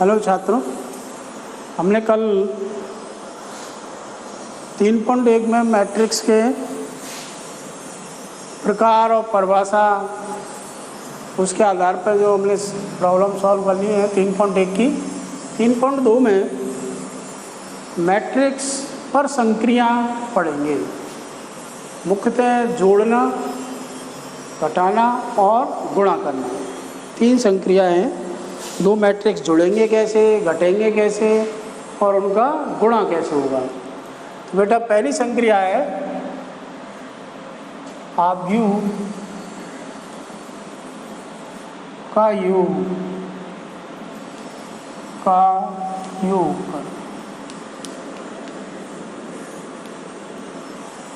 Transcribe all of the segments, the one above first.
Hello छात्रों, हमने कल 3.1 में मैट्रिक्स के प्रकार और परिभाषा उसके आधार पर जो हमने प्रॉब्लम सॉल्व करनी है 3.1 की। 3.2 में मैट्रिक्स पर संक्रिया पढ़ेंगे, मुख्यतः जोड़ना, घटाना और गुणा करना। 3 संक्रियाएँ हैं। 2 मैट्रिक्स जुड़ेंगे कैसे, घटेंगे कैसे और उनका गुणा कैसे होगा। तो बेटा पहली संक्रिया है आप यू का यू का योग।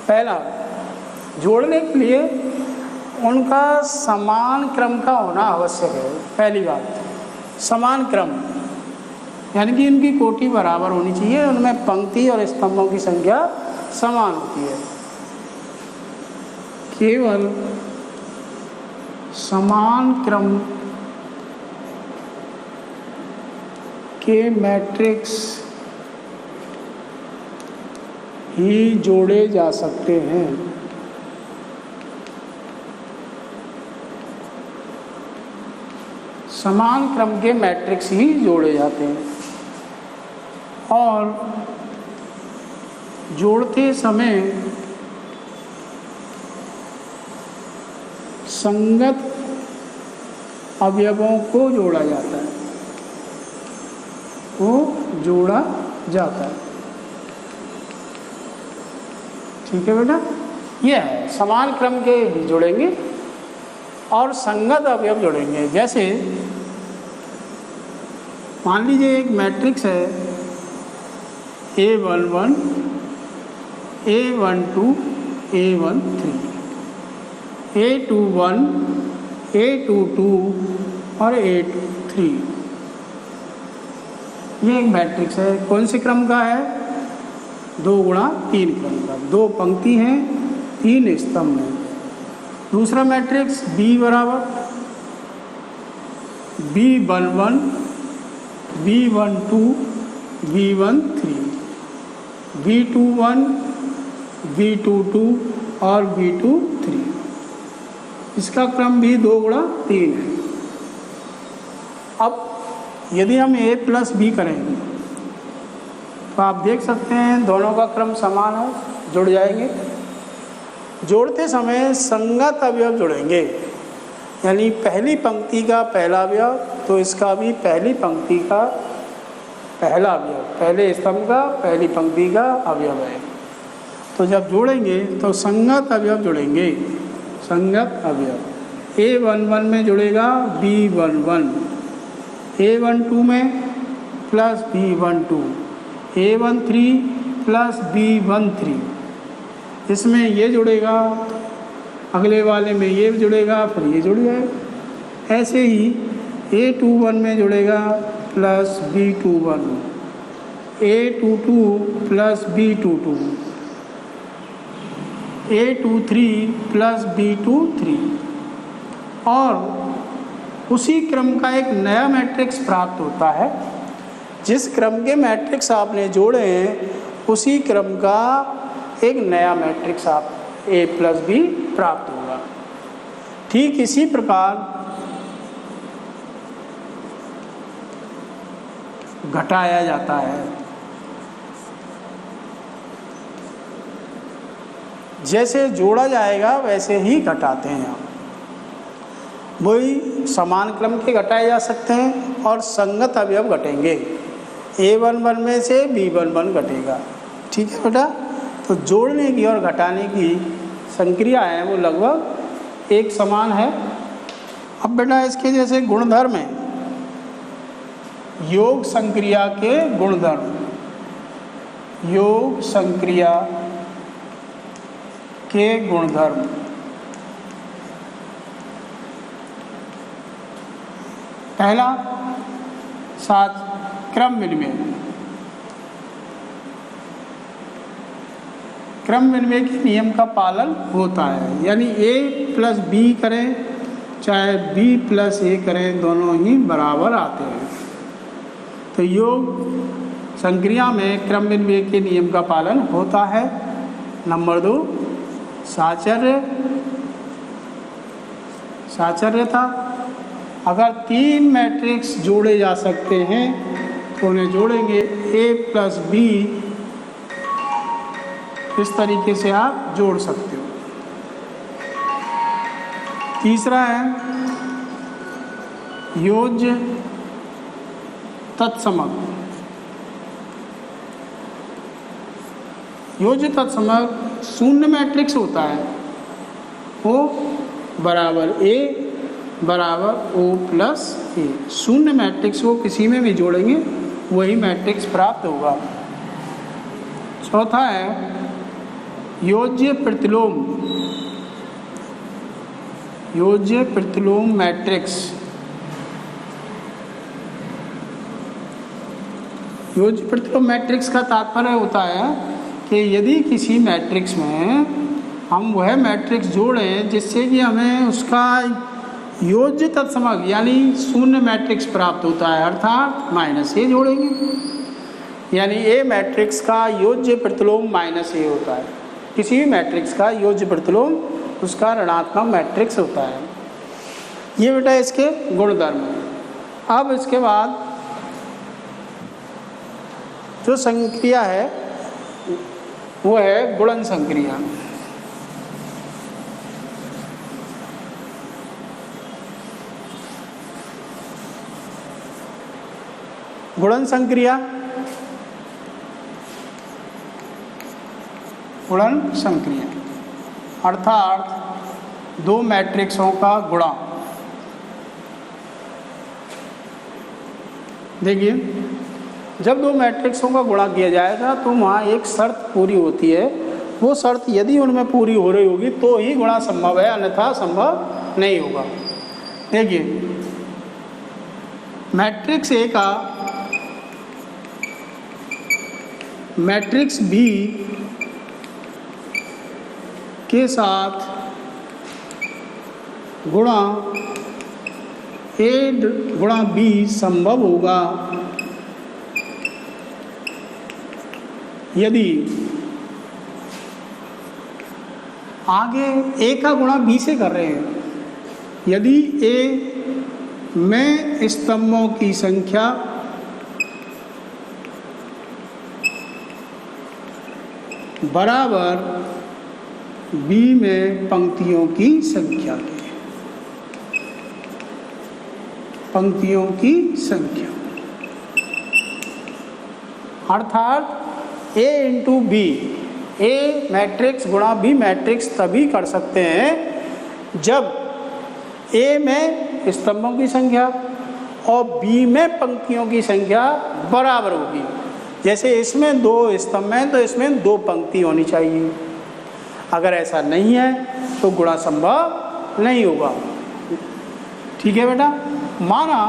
पहला, जोड़ने के लिए उनका समान क्रम का होना आवश्यक है। पहली बात, समान क्रम यानी कि इनकी कोटि बराबर होनी चाहिए, उनमें पंक्ति और स्तंभों की संख्या समान होती है। केवल समान क्रम के मैट्रिक्स ही जोड़े जा सकते हैं। समान क्रम के मैट्रिक्स ही जोड़े जाते हैं और जोड़ते समय संगत अवयवों को जोड़ा जाता है, वो जोड़ा जाता है। ठीक है बेटा, यह है समान क्रम के भी जोड़ेंगे और संगत अवयव जोड़ेंगे। जैसे मान लीजिए एक मैट्रिक्स है A11, A12, A13, A21, A22 और A23। ये एक मैट्रिक्स है। कौन से क्रम का है? 2 गुणा 3 क्रम का। 2 पंक्ति हैं, 3 स्तंभ हैं। दूसरा मैट्रिक्स B बराबर B11, B12, B13, B21, B22 और B23। इसका क्रम भी 2 गुणा 3 है। अब यदि हम A प्लस B करेंगे तो आप देख सकते हैं दोनों का क्रम समान है, जुड़ जाएंगे। जोड़ते समय संगत अवयव जुड़ेंगे, यानी पहली पंक्ति का पहला अवयव तो इसका भी पहली पंक्ति का पहला अवयव, पहले स्तंभ का पहली पंक्ति का अवयव है। तो जब जोड़ेंगे तो संगत अवयव जुड़ेंगे। संगत अवयव A11 में जुड़ेगा B11, A12 में plus B12, A13 plus B13। इसमें ये जुड़ेगा, अगले वाले में ये जुड़ेगा, फिर ये जुड़ जाएगा। ऐसे ही A21 में जुड़ेगा plus B21, A22 plus B22, A23 plus B23 और उसी क्रम का एक नया मैट्रिक्स प्राप्त होता है। जिस क्रम के मैट्रिक्स आपने जोड़े हैं उसी क्रम का एक नया मैट्रिक्स आप A प्लस B प्राप्त होगा। ठीक इसी प्रकार घटाया जाता है। जैसे जोड़ा जाएगा वैसे ही घटाते हैं आप। वही समान क्रम के घटाए जा सकते हैं और संगत अवयव घटेंगे। A11 में से B11 घटेगा। ठीक है बेटा, तो जोड़ने की और घटाने की संक्रिया है वो लगभग एक समान है। अब बेटा इसके जैसे गुणधर्म है, योग संक्रिया के गुणधर्म, योग संक्रिया के गुणधर्म। पहला, साथ क्रम विनिमय। क्रम विनिमय के नियम का पालन होता है, यानी A प्लस B करें चाहे B प्लस A करें, दोनों ही बराबर आते हैं। तो योग संक्रिया में क्रम विनिमय के नियम का पालन होता है। नंबर 2 साचर्य था। अगर 3 मैट्रिक्स जोड़े जा सकते हैं तो उन्हें जोड़ेंगे A प्लस B, इस तरीके से आप जोड़ सकते हो। तीसरा है योज्य तत्समक। योज्य तत्समक शून्य मैट्रिक्स होता है, O बराबर A बराबर O प्लस A। शून्य मैट्रिक्स को किसी में भी जोड़ेंगे वही मैट्रिक्स प्राप्त होगा। चौथा है योज्य प्रतिलोम। योज्य प्रतिलोम मैट्रिक्स। योज्य प्रतिलोम मैट्रिक्स का तात्पर्य होता है कि यदि किसी मैट्रिक्स में हम वह मैट्रिक्स जोड़ें जिससे कि हमें उसका योज्य तत्समक यानी शून्य मैट्रिक्स प्राप्त होता है, अर्थात -A जोड़ेंगे, यानी A मैट्रिक्स का योज्य प्रतिलोम -A होता है। किसी भी मैट्रिक्स का योज्य प्रतिलोम उसका ऋणात्मक मैट्रिक्स होता है। ये बेटा इसके गुणधर्म है। अब इसके बाद जो संक्रिया है वो है गुणन संक्रिया। गुणन संक्रिया, गुणन संक्रिया अर्थात 2 मैट्रिक्सों का गुणा। देखिए, जब 2 मैट्रिक्सों का गुणा किया जाएगा तो वहाँ एक शर्त पूरी होती है। वो शर्त यदि उनमें पूरी हो रही होगी तो ही गुणा संभव है, अन्यथा संभव नहीं होगा। देखिए, मैट्रिक्स A का मैट्रिक्स B के साथ गुणा A गुणा B संभव होगा यदि आगे A का गुणा B से कर रहे हैं, यदि A में स्तंभों की संख्या बराबर B में पंक्तियों की संख्या के, पंक्तियों की संख्या, अर्थात A into B, A matrix गुणा B मैट्रिक्स तभी कर सकते हैं जब A में स्तंभों की संख्या और B में पंक्तियों की संख्या बराबर होगी। जैसे इसमें 2 स्तंभ हैं तो इसमें 2 पंक्ति होनी चाहिए। अगर ऐसा नहीं है तो गुणा संभव नहीं होगा। ठीक है बेटा। माना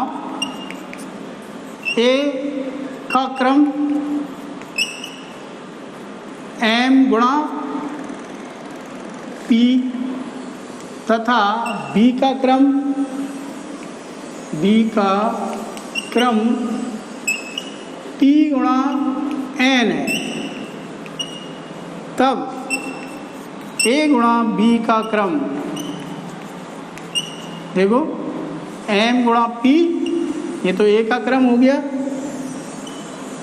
A का क्रम M गुणा P तथा B का क्रम T गुणा N है, तब A गुणा B का क्रम, देखो M गुणा P, ये तो A का क्रम हो गया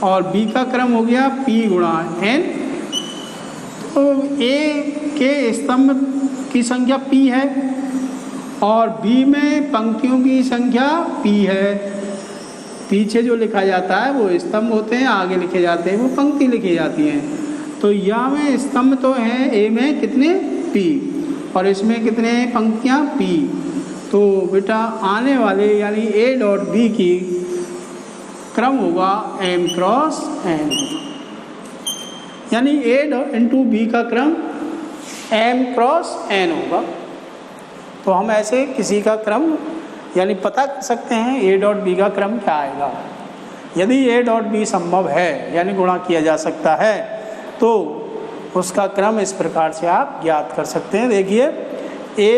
और B का क्रम हो गया P गुणा N। तो A के स्तंभ की संख्या P है और B में पंक्तियों की संख्या P है। पीछे जो लिखा जाता है वो स्तंभ होते हैं, आगे लिखे जाते हैं वो पंक्ति लिखी जाती हैं। तो यहाँ में स्तंभ तो है A में कितने P और इसमें कितने पंक्तियाँ P। तो बेटा आने वाले यानी A डॉट B की क्रम होगा M क्रॉस N, यानी A इंटू B का क्रम M क्रॉस N होगा। तो हम ऐसे किसी का क्रम यानी पता कर सकते हैं A डॉट B का क्रम क्या आएगा। यदि A डॉट B संभव है यानी गुणा किया जा सकता है तो उसका क्रम इस प्रकार से आप ज्ञात कर सकते हैं। देखिए A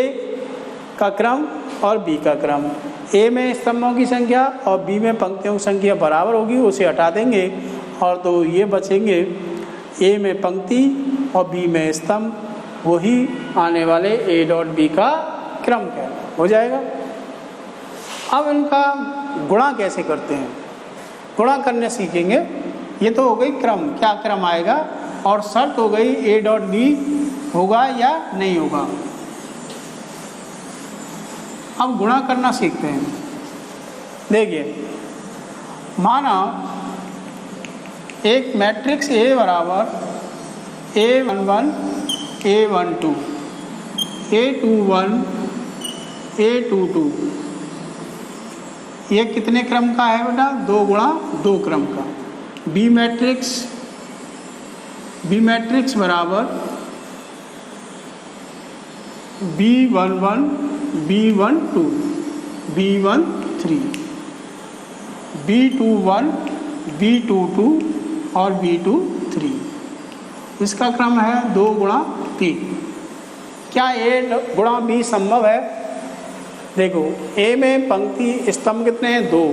का क्रम और B का क्रम, ए में स्तंभों की संख्या और बी में पंक्तियों की संख्या बराबर होगी, उसे हटा देंगे और तो ये बचेंगे ए में पंक्ति और बी में स्तंभ, वही आने वाले ए डॉट बी का क्रम हो जाएगा। अब इनका गुणा कैसे करते हैं, गुणा करने सीखेंगे। ये तो हो गई क्रम, क्या क्रम आएगा, और शर्त हो गई ए डॉट बी होगा या नहीं होगा। अब गुणा करना सीखते हैं। देखिए, माना एक मैट्रिक्स ए बराबर A11 A12 A21 A22, ये कितने क्रम का है बेटा, 2 गुणा 2 क्रम का। बी मैट्रिक्स बराबर B11 B12 B13 B21 B22 और B23, इसका क्रम है 2 गुणा 3। क्या ए गुणा बी संभव है? देखो, ए में पंक्ति स्तंभ कितने हैं, 2,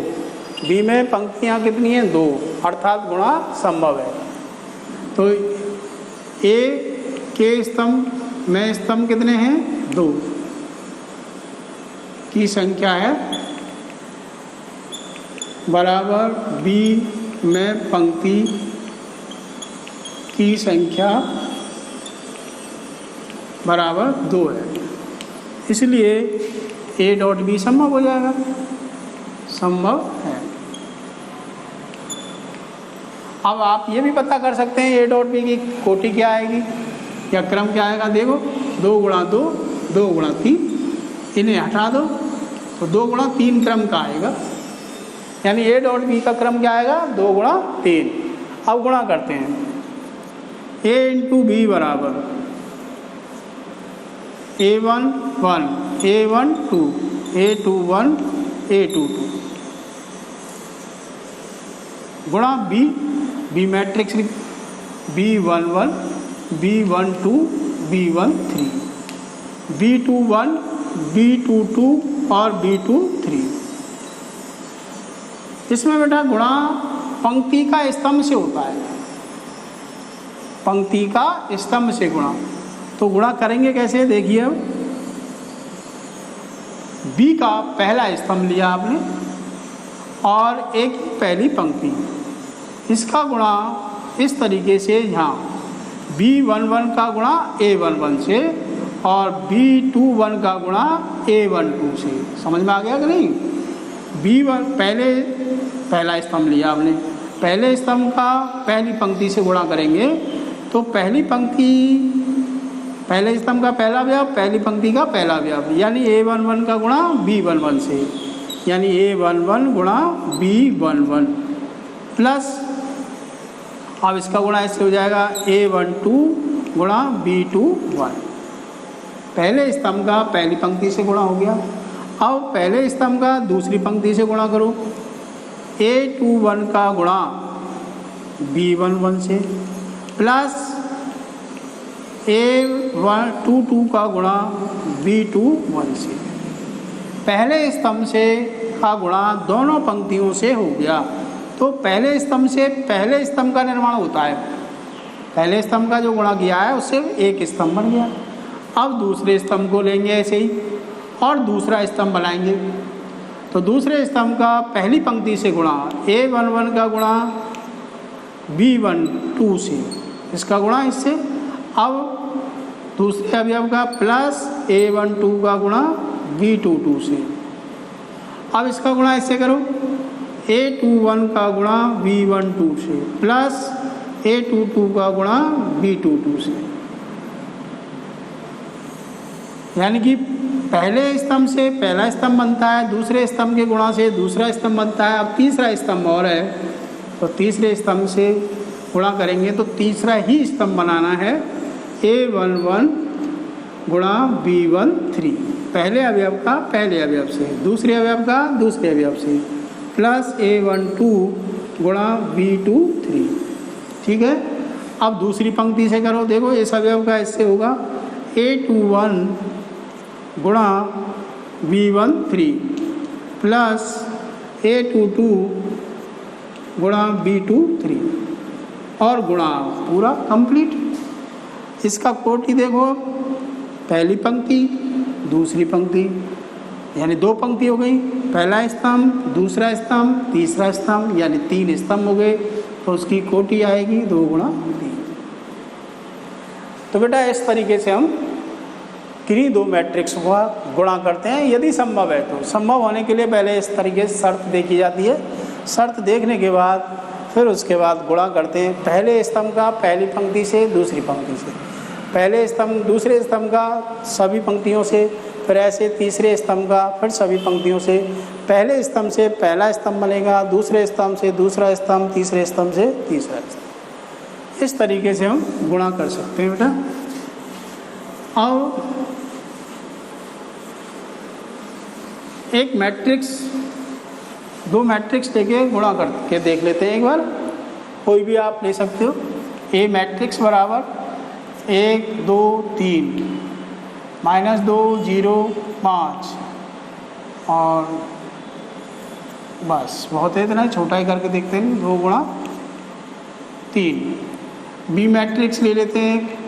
बी में पंक्तियाँ कितनी हैं, 2, अर्थात गुणा संभव है। तो ए के स्तंभ में स्तंभ कितने हैं, 2 की संख्या है बराबर बी में पंक्ति की संख्या बराबर 2 है, इसलिए ए डॉट बी संभव हो जाएगा, संभव है। अब आप ये भी पता कर सकते हैं ए डॉट बी की कोटि क्या आएगी या क्रम क्या आएगा। देखो, 2 गुणा 2 2 गुणा 3, इन्हें हटा दो तो 2 गुणा 3 क्रम का आएगा, यानी ए डॉट बी का क्रम क्या आएगा, 2 गुणा 3। अब गुणा करते हैं, ए इंटू बी बराबर A11 A12 A21 A22 गुणा B matrix B11 B12 B13 B21 B22 और B23। इसमें बेटा गुणा पंक्ति का स्तंभ से होता है, पंक्ति का स्तंभ से गुणा। तो गुणा करेंगे कैसे, देखिए, अब बी का पहला स्तंभ लिया आपने और एक पहली पंक्ति, इसका गुणा इस तरीके से, यहाँ B11 का गुणा A11 से और B21 का गुणा A12 से। समझ में आ गया कि नहीं? B1 पहला स्तंभ लिया आपने, पहले स्तंभ का पहली पंक्ति से गुणा करेंगे तो पहली पंक्ति, पहले स्तंभ का पहला अवयव, पहली पंक्ति का पहला अवयव, यानी A11 का गुणा B11 से, यानी A11 गुणा B11 प्लस, अब इसका गुणा इससे हो जाएगा A12 गुणा B21। पहले स्तंभ का पहली पंक्ति से गुणा हो गया। अब पहले स्तंभ का दूसरी पंक्ति से गुणा करो, A21 का गुणा B11 से प्लस A22 का गुणा B21 से। पहले स्तंभ से का गुणा दोनों पंक्तियों से हो गया, तो पहले स्तंभ से पहले स्तंभ का निर्माण होता है, पहले स्तंभ का जो गुणा किया है उससे एक स्तंभ बन गया। अब दूसरे स्तंभ को लेंगे ऐसे ही और दूसरा स्तंभ बनाएंगे, तो दूसरे स्तंभ का पहली पंक्ति से गुणा, A11 का गुणा B12 से, इसका गुणा इससे। अब दूसरे अवयव का प्लस A12 का गुणा B22 से। अब इसका गुणा इससे करो, A21 का गुणा B12 से प्लस A22 का गुणा B22 से, यानी कि पहले स्तंभ से पहला स्तंभ बनता है, दूसरे स्तंभ के गुणा से दूसरा स्तंभ बनता है। अब तीसरा स्तंभ और है, तो तीसरे स्तंभ से गुणा करेंगे तो तीसरा ही स्तंभ बनाना है, A11 गुणा B13, पहले अवयव का पहले अवयव से, दूसरे अवयव का दूसरे अवयव से, प्लस A12 गुणा B23। ठीक है, अब दूसरी पंक्ति से करो, देखो इस अवयव का इससे होगा A21 गुणा B13 प्लस A22 गुणा B23 और गुणा पूरा कंप्लीट। इसका कोटि देखो, पहली पंक्ति दूसरी पंक्ति, यानी दो पंक्ति हो गई, पहला स्तंभ दूसरा स्तंभ तीसरा स्तंभ, यानी 3 स्तंभ हो गए, तो उसकी कोटि आएगी 2 गुणा 3। तो बेटा इस तरीके से हम किन्हीं दो मैट्रिक्स को गुणा करते हैं यदि संभव है। तो संभव होने के लिए पहले इस तरीके से शर्त देखी जाती है, शर्त देखने के बाद फिर उसके बाद गुणा करते हैं। पहले स्तंभ का पहली पंक्ति से दूसरी पंक्ति से, पहले स्तंभ दूसरे स्तंभ का सभी पंक्तियों से, फिर ऐसे तीसरे स्तंभ का फिर सभी पंक्तियों से, पहले स्तंभ से पहला स्तंभ बनेगा, दूसरे स्तंभ से दूसरा स्तंभ, तीसरे स्तंभ से तीसरा स्तंभ। इस तरीके से हम गुणा कर सकते हैं बेटा। और एक मैट्रिक्स, दो मैट्रिक्स लेके गुणा करके देख लेते हैं एक बार, कोई भी आप ले सकते हो। ए मैट्रिक्स बराबर 1 2 3 -2 0 5 और बस बहुत है, इतना ही छोटा ही करके देखते हैं। 2 गुणा 3। बी मैट्रिक्स ले लेते हैं,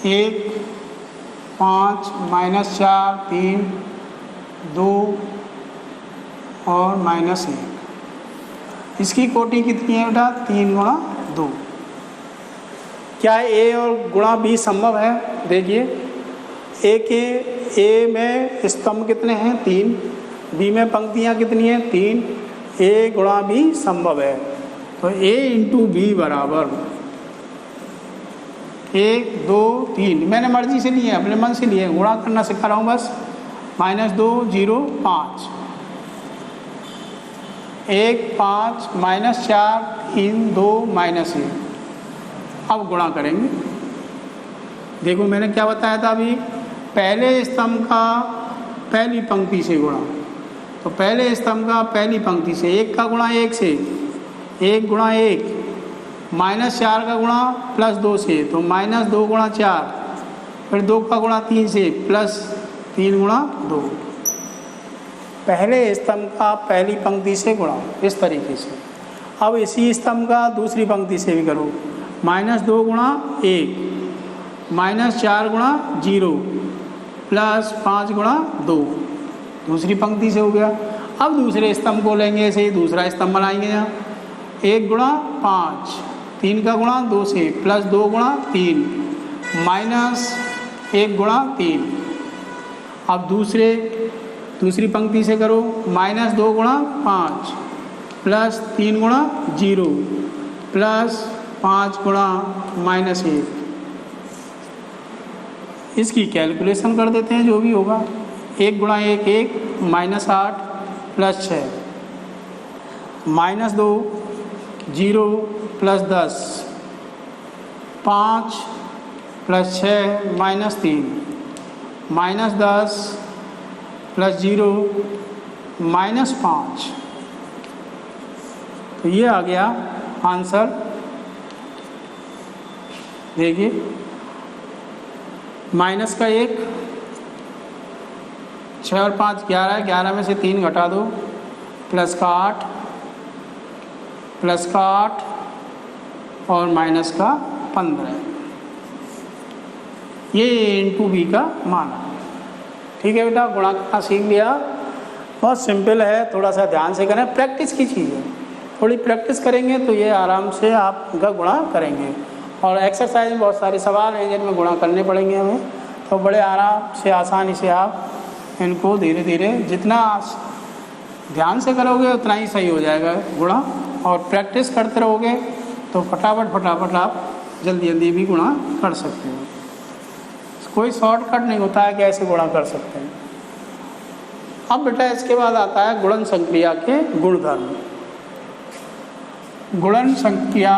1 5 -4 3 2 और -1। इसकी कोटि कितनी है बेटा? 3 गुणा 2। क्या ए और गुणा बी संभव है? देखिए, ए में स्तंभ कितने हैं? 3, बी में पंक्तियाँ कितनी हैं? 3। ए गुणा बी संभव है, तो ए इंटू बी बराबर 1 2 3। मैंने मर्जी से लिए, अपने मन से लिए, गुणा करना सिखा रहा हूँ बस। -2 0 5 1 5 -4 3 2 -1। अब गुणा करेंगे। देखो मैंने क्या बताया था अभी, पहले स्तंभ का पहली पंक्ति से गुणा, तो पहले स्तंभ का पहली पंक्ति से 1 का गुणा 1 से, 1 गुणा 1, -4 का गुणा +2 से, तो -2 गुणा 4, फिर 2 का गुणा 3 से, +3 गुणा 2। पहले स्तंभ का पहली पंक्ति से गुणा, इस तरीके से। अब इसी स्तंभ का दूसरी पंक्ति से भी करो, -2 गुणा 1, -4 गुणा 0, +5 गुणा 2, दूसरी पंक्ति से हो गया। अब दूसरे स्तंभ को लेंगे, ऐसे ही दूसरा स्तंभ बनाएंगे। यहाँ 1 गुणा 5, 3 का गुणा 2 से, +2 गुणा 3, -1 गुणा 3। अब दूसरी पंक्ति से करो, -2 गुणा 5, +3 गुणा 0, +5 गुणा -1। इसकी कैलकुलेशन कर देते हैं, जो भी होगा। 1 गुणा 1 1, -8 +6, -2 0 +10, 5 +6 -3, -10 +0 -5। तो ये आ गया आंसर। देखिए, माइनस का 1, 6 और 5 11, 11 में से 3 घटा दो, प्लस का 8, और माइनस का 15। ये इंटू बी का मान है। ठीक है बेटा, गुणा करना सीख लिया। बहुत सिंपल है, थोड़ा सा ध्यान से करें, प्रैक्टिस की चीज़ है। थोड़ी प्रैक्टिस करेंगे तो ये आराम से आप इनका गुणा करेंगे। और एक्सरसाइज में बहुत सारे सवाल हैं जिनमें गुणा करने पड़ेंगे हमें, तो बड़े आराम से आसानी से आप इनको धीरे धीरे जितना ध्यान से करोगे उतना ही सही हो जाएगा गुणा। और प्रैक्टिस करते रहोगे तो फटाफट आप जल्दी भी गुणा कर सकते हो। कोई शॉर्टकट नहीं होता है कि ऐसे गुणा कर सकते हैं। अब बेटा इसके बाद आता है गुणन संक्रिया के गुणधर्म। गुणन संक्रिया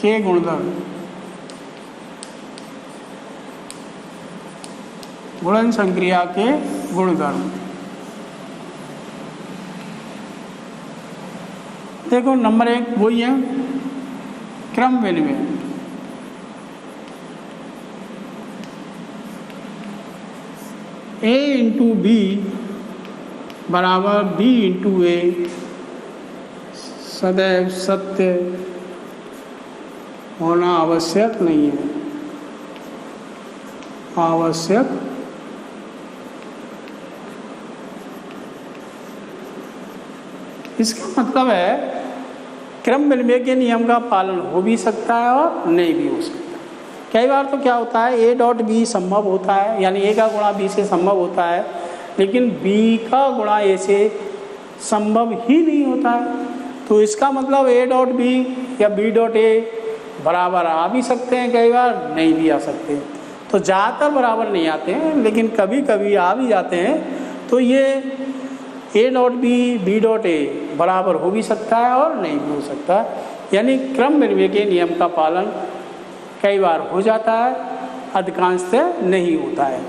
के गुणधर्म। गुणन संक्रिया के गुणधर्म। देखो नंबर 1 वही है, क्रम विनिमय A इंटू बी बराबर B इंटू ए सदैव सत्य होना आवश्यक नहीं है, आवश्यक इसका मतलब है क्रम विनिमय के नियम का पालन हो भी सकता है और नहीं भी हो सकता। कई बार तो क्या होता है A डॉट बी संभव होता है, यानी A का गुणा B से संभव होता है, लेकिन B का गुणा A से संभव ही नहीं होता है। तो इसका मतलब A डॉट बी या B डॉट ए बराबर आ भी सकते हैं, कई बार नहीं भी आ सकते। तो ज़्यादातर बराबर नहीं आते हैं, लेकिन कभी कभी आ भी जाते हैं। तो ये A dot B B dot A बराबर हो भी सकता है और नहीं भी हो सकता, यानी क्रम विनिमय के नियम का पालन कई बार हो जाता है, अधिकांशतः नहीं होता है।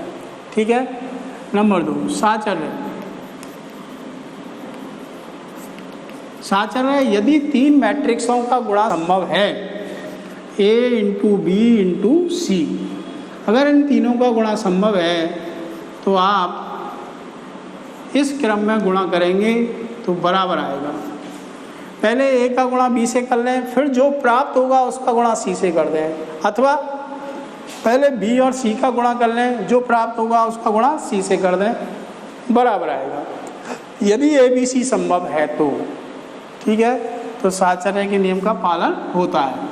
ठीक है। नंबर 2 साचर्य। साचर्य यदि 3 मैट्रिक्सों का गुणा संभव है A इंटू बी इंटू सी, अगर इन तीनों का गुणा संभव है तो आप इस क्रम में गुणा करेंगे तो बराबर आएगा। पहले A का गुणा B से कर लें, फिर जो प्राप्त होगा उसका गुणा C से कर दें, अथवा पहले B और C का गुणा कर लें, जो प्राप्त होगा उसका गुणा C से कर दें, बराबर आएगा, यदि ABC संभव है तो। ठीक है। तो साचर्य के नियम का पालन होता है।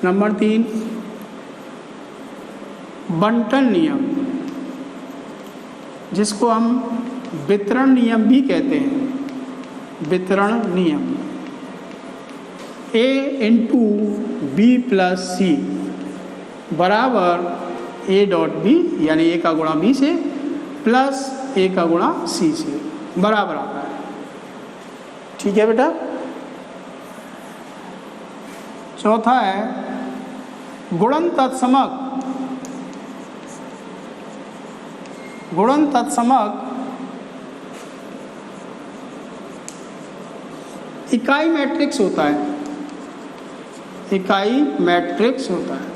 नंबर 3 बंटन नियम, जिसको हम वितरण नियम भी कहते हैं। वितरण नियम A इंटू बी प्लस सी बराबर A डॉट बी, यानी A का गुणा B से प्लस A का गुणा C से बराबर आता है। ठीक है बेटा। चौथा है गुणन तत्समक। गुणन तत्समक इकाई मैट्रिक्स होता है, इकाई मैट्रिक्स होता है,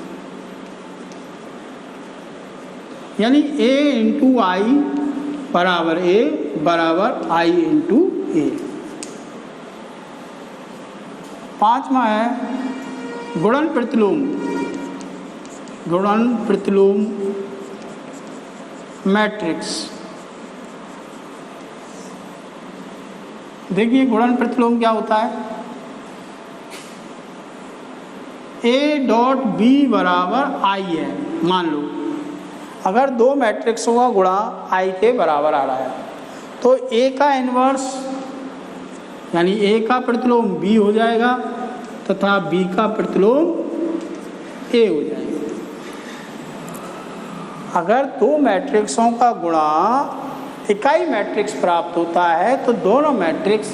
यानी A इंटू आई बराबर A बराबर I इंटू ए। 5वां है गुणन प्रतिलोम। गुणन प्रतिलोम मैट्रिक्स। देखिए गुणन प्रतिलोम क्या होता है। A डॉट बी बराबर I है, मान लो अगर 2 मैट्रिक्सों का गुणा I के बराबर आ रहा है तो A का इन्वर्स यानी A का प्रतिलोम B हो जाएगा तथा B का प्रतिलोम A हो जाएगा। अगर 2 मैट्रिक्सों का गुणा इकाई मैट्रिक्स प्राप्त होता है तो दोनों मैट्रिक्स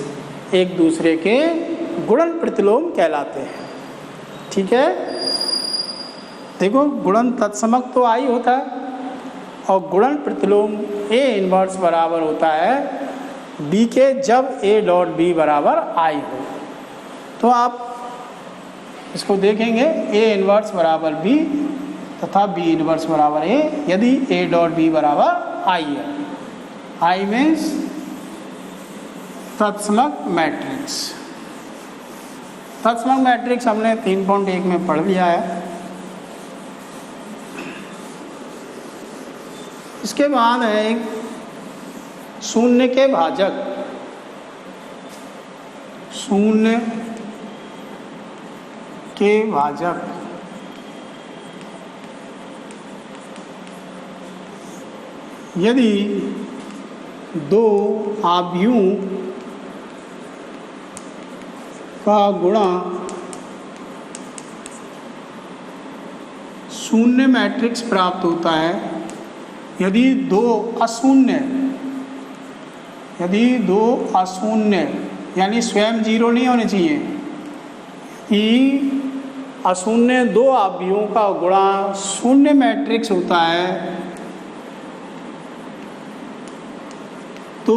एक दूसरे के गुणन प्रतिलोम कहलाते हैं। ठीक है। देखो गुणन तत्समक तो I होता है और गुणन प्रतिलोम A इन्वर्स बराबर होता है B के, जब A डॉट B बराबर I हो। तो आप इसको देखेंगे A इन्वर्स बराबर B तथा B इन्वर्स बराबर A, यदि A डॉट B बराबर I है। I मीन्स तत्समक मैट्रिक्स। तत्समक मैट्रिक्स हमने 3.1 में पढ़ लिया है। इसके बाद है एक शून्य के भाजक। शून्य के भाजक यदि 2 आव्यूहों का गुणा शून्य मैट्रिक्स प्राप्त होता है, यदि 2 अशून्य यानी स्वयं 0 नहीं होने चाहिए, कि अशून्य 2 आव्यूहों का गुणा शून्य मैट्रिक्स होता है तो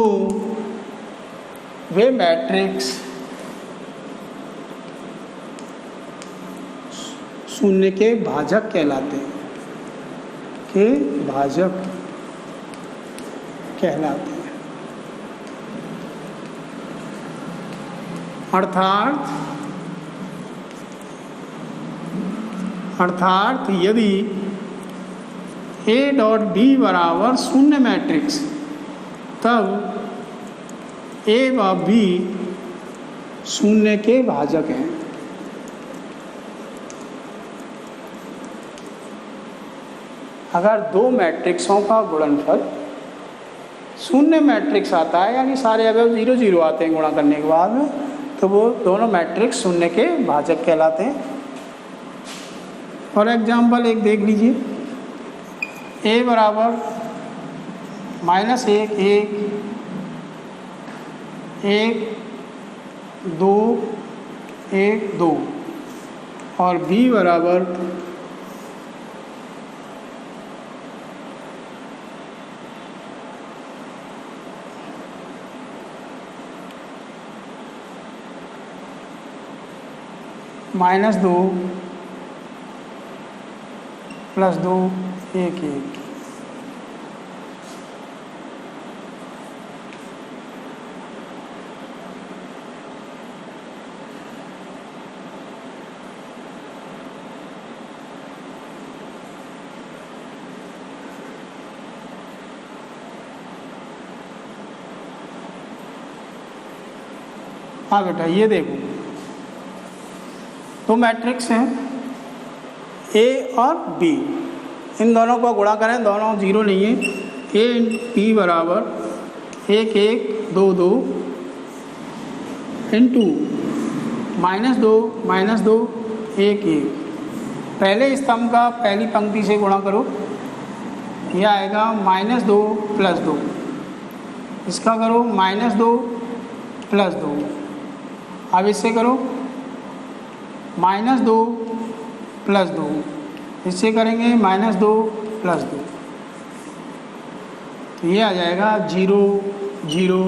वे मैट्रिक्स शून्य के भाजक कहलाते हैं, के भाजक कहलाते हैं। अर्थात यदि ए डॉट बी बराबर शून्य मैट्रिक्स, तब ए व बी शून्य के भाजक हैं। अगर दो मैट्रिक्सों का गुणनफल शून्य मैट्रिक्स आता है, यानी सारे अवयव 0 0 आते हैं गुणा करने के बाद में, तो वो दोनों मैट्रिक्स शून्य के भाजक कहलाते हैं। फॉर एग्जाम्पल एक देख लीजिए, ए बराबर -1 1 1 2 1 2 और बी बराबर -2 + 2 1 1। हाँ बेटा, ये देखो दो मैट्रिक्स हैं ए और बी, इन दोनों को गुणा करें, दोनों 0 नहीं है। ए बी बराबर 1 1 2 2 इंटू -2 -2 1 1। पहले स्तंभ का पहली पंक्ति से गुणा करो, यह आएगा -2 + 2। इसका करो -2 + 2। अब इससे करो -2 + 2, इससे करेंगे -2 + 2, तो ये आ जाएगा 0 0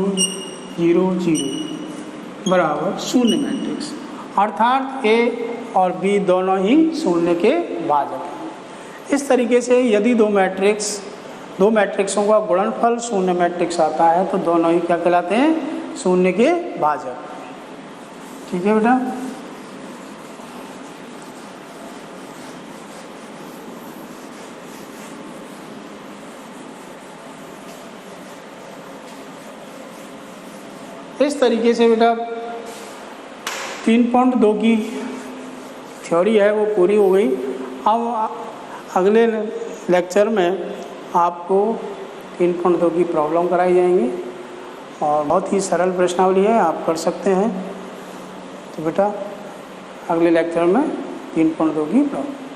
0 0 बराबर शून्य मैट्रिक्स। अर्थात ए और बी दोनों ही शून्य के भाजक हैं। इस तरीके से यदि दो मैट्रिक्सों का गुणनफल शून्य मैट्रिक्स आता है, तो दोनों ही क्या कहलाते हैं? शून्य के भाजक। ठीक है बेटा। इस तरीके से बेटा 3.2 की थ्योरी है वो पूरी हो गई। अब अगले लेक्चर में आपको 3.2 की प्रॉब्लम कराई जाएंगी और बहुत ही सरल प्रश्नावली है, आप कर सकते हैं। तो बेटा अगले लेक्चर में 3.2 की प्रॉब्लम।